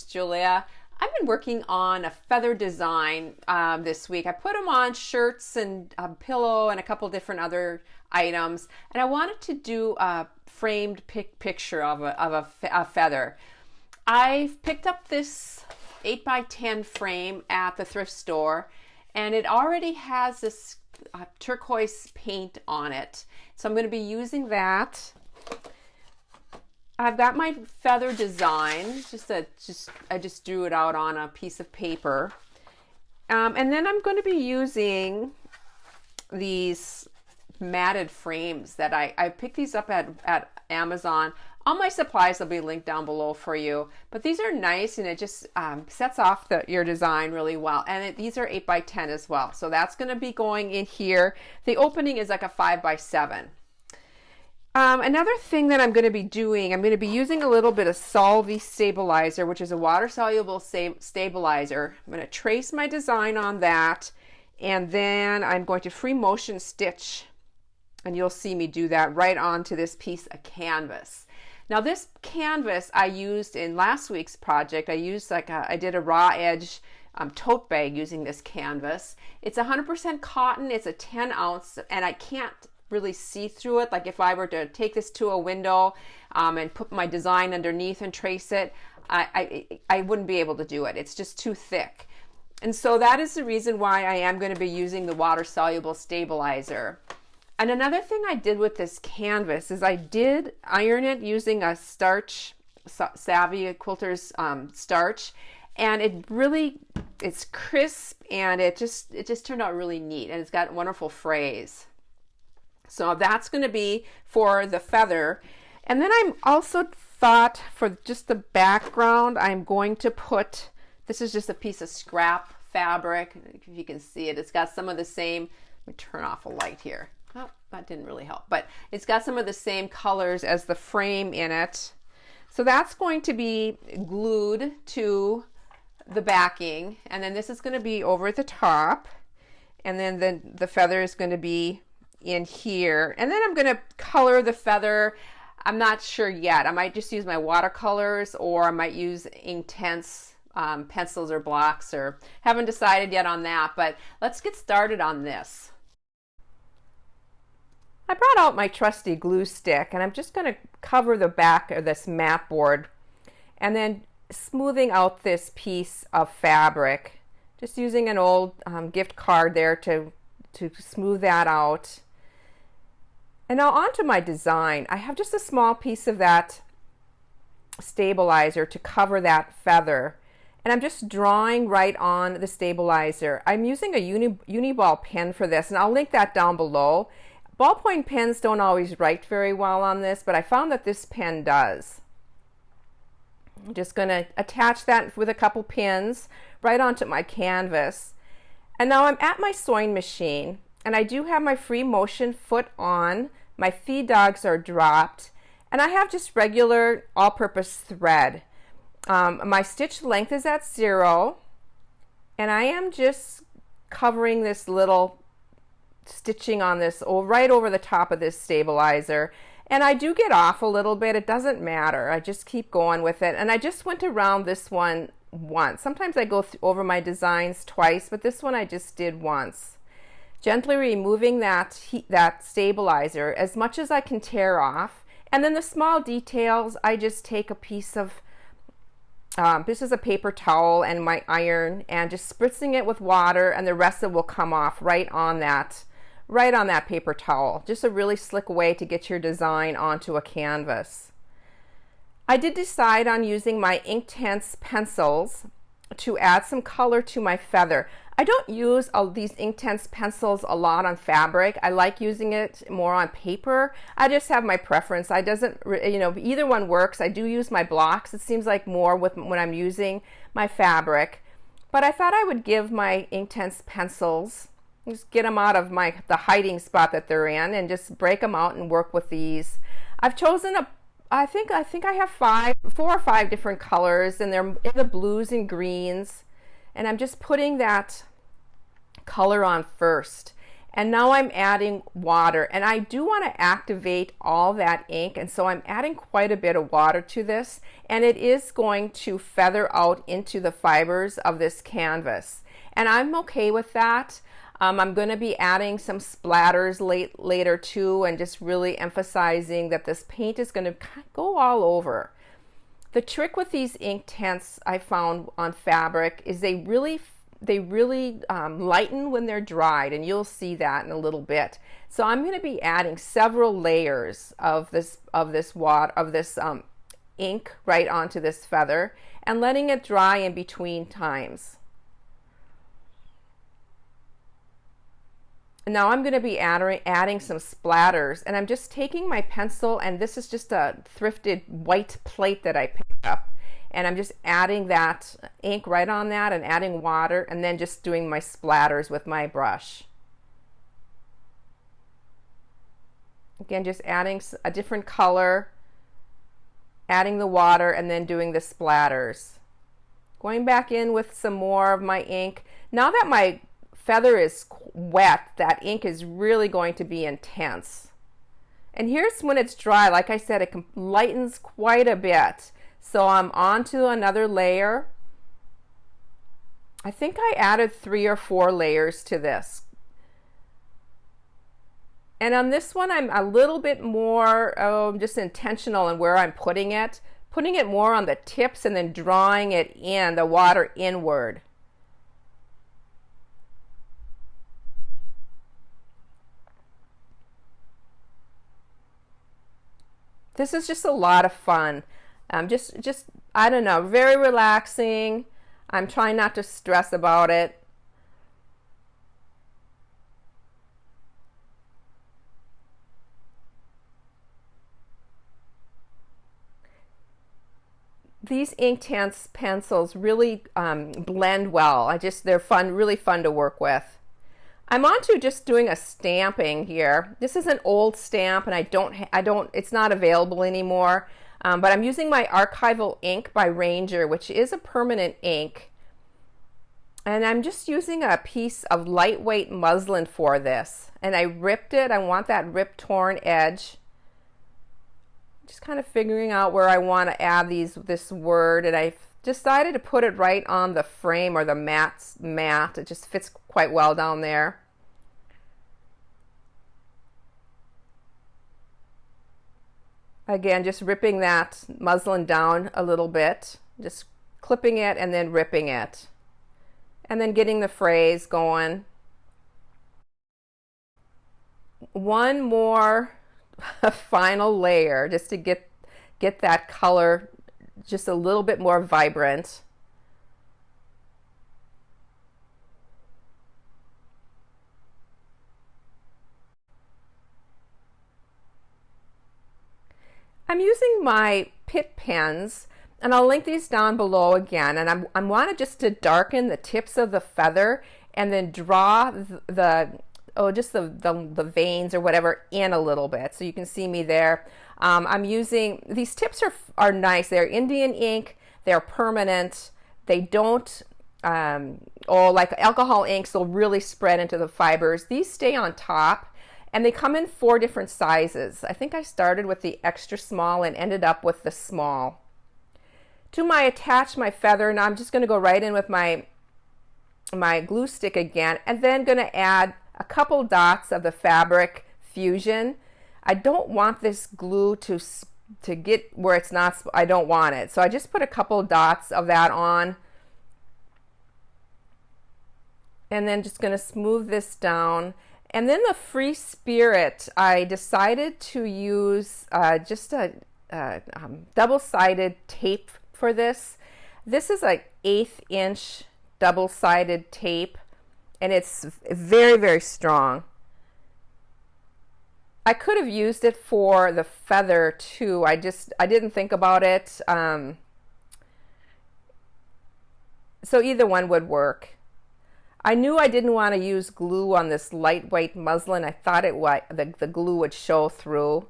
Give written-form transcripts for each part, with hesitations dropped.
Julia. I've been working on a feather design this week. I put them on shirts and a pillow and a couple different other items, and I wanted to do a framed picture of a feather. I've picked up this 8x10 frame at the thrift store, and it already has this turquoise paint on it. So I'm going to be using that. I've got my feather design, I just drew it out on a piece of paper. And then I'm going to be using these matted frames that I picked these up at Amazon. All my supplies will be linked down below for you, but these are nice, and it just sets off your design really well. And these are 8x10 as well, so that's going to be going in here. The opening is like a 5x7. Another thing that I'm going to be doing, I'm going to be using a little bit of Solvay stabilizer, which is a water-soluble stabilizer. I'm going to trace my design on that, and then I'm going to free motion stitch, and you'll see me do that right onto this piece of canvas. Now this canvas I used in last week's project. I did a raw edge tote bag using this canvas. It's 100% cotton. It's a 10 ounce, and I can't really see through it. Like if I were to take this to a window and put my design underneath and trace it, I wouldn't be able to do it. It's just too thick. And so that is the reason why I am going to be using the water soluble stabilizer. And another thing I did with this canvas is I did iron it using a starch, Savvy Quilter's starch, and it's crisp, and it just turned out really neat, and it's got wonderful frays. So that's going to be for the feather. And then I'm also thought for just the background, I'm going to put, this is just a piece of scrap fabric. If you can see it, it's got some of the same, let me turn off a light here. Oh, that didn't really help, but it's got some of the same colors as the frame in it. So that's going to be glued to the backing, and then this is going to be over the top, and then the feather is going to be in here. And then I'm going to color the feather. I'm not sure yet. I might just use my watercolors, or I might use Inktense pencils or blocks, or haven't decided yet on that, but let's get started on this. I brought out my trusty glue stick, and I'm just going to cover the back of this mat board, and then smoothing out this piece of fabric, just using an old gift card there to smooth that out. And now onto my design. I have just a small piece of that stabilizer to cover that feather, and I'm just drawing right on the stabilizer. I'm using a Uniball pen for this, and I'll link that down below. Ballpoint pens don't always write very well on this, but I found that this pen does. I'm just going to attach that with a couple pins right onto my canvas. And now I'm at my sewing machine, and I do have my free motion foot on. My feed dogs are dropped, and I have just regular all-purpose thread. My stitch length is at 0, and I am just covering this little stitching on this right over the top of this stabilizer. And I do get off a little bit. It doesn't matter. I just keep going with it. And I just went around this one once. Sometimes I go over my designs twice, but this one I just did once. Gently removing that stabilizer as much as I can tear off. And then the small details, I just take a piece of, this is a paper towel and my iron, and just spritzing it with water, and the rest of it will come off right on that paper towel. Just a really slick way to get your design onto a canvas. I did decide on using my Inktense pencils to add some color to my feather. I don't use these Inktense pencils a lot on fabric. I like using it more on paper. I just have my preference. Either one works. I do use my blocks. It seems like more when I'm using my fabric. But I thought I would give my Inktense pencils, just get them out of the hiding spot that they're in, and just break them out and work with these. I've chosen I think I have 4 or 5 different colors, and they're in the blues and greens. And I'm just putting that color on first. And now I'm adding water, and I do want to activate all that ink, and so I'm adding quite a bit of water to this, and it is going to feather out into the fibers of this canvas. And I'm okay with that. I'm going to be adding some splatters later too, and just really emphasizing that this paint is going to go all over. The trick with these Inktense I found on fabric is they really lighten when they're dried, and you'll see that in a little bit. So I'm going to be adding several layers of this ink right onto this feather and letting it dry in between times. Now I'm going to be adding some splatters, and I'm just taking my pencil, and this is just a thrifted white plate that I picked up, and I'm just adding that ink right on that and adding water, and then just doing my splatters with my brush. Again, just adding a different color, adding the water, and then doing the splatters. Going back in with some more of my ink. Now that my feather is wet, that ink is really going to be intense. And here's when it's dry. Like I said, it lightens quite a bit. So I'm on to another layer. I think I added 3 or 4 layers to this. And on this one, I'm a little bit more just intentional in where I'm putting it more on the tips and then drawing it in, the water inward. This is just a lot of fun. Just I don't know, very relaxing. I'm trying not to stress about it. These Inktense pencils really blend well. They're fun, really fun to work with. I'm on to just doing a stamping here. This is an old stamp, and it's not available anymore. But I'm using my archival ink by Ranger, which is a permanent ink. And I'm just using a piece of lightweight muslin for this. And I ripped it. I want that ripped torn edge. Just kind of figuring out where I want to add this word, and I've decided to put it right on the frame or the mat. It just fits quite well down there. Again, just ripping that muslin down a little bit, just clipping it and then ripping it, and then getting the phrase going. One more final layer just to get that color just a little bit more vibrant. I'm using my Pitt pens, and I'll link these down below again, and I want just to darken the tips of the feather and then draw the veins or whatever in a little bit, so you can see me there. I'm using, these tips are nice. They're Indian ink, they're permanent, they don't, like alcohol inks will really spread into the fibers. These stay on top, and they come in 4 different sizes. I think I started with the extra small and ended up with the small. To attach my feather, now I'm just going to go right in with my glue stick again, and then going to add a couple dots of the fabric fusion. I don't want this glue to get where it's not, I don't want it. So I just put a couple dots of that on, and then just going to smooth this down. And then the Free Spirit, I decided to use just a double-sided tape for this. This is an 1/8 inch double-sided tape, and it's very, very strong. I could have used it for the feather too. I didn't think about it. So either one would work. I knew I didn't want to use glue on this lightweight muslin. I thought the glue would show through.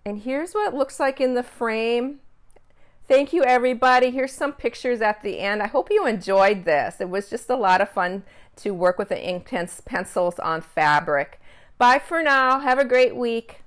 And here's what it looks like in the frame. Thank you, everybody. Here's some pictures at the end. I hope you enjoyed this. It was just a lot of fun to work with the Inktense pencils on fabric. Bye for now. Have a great week.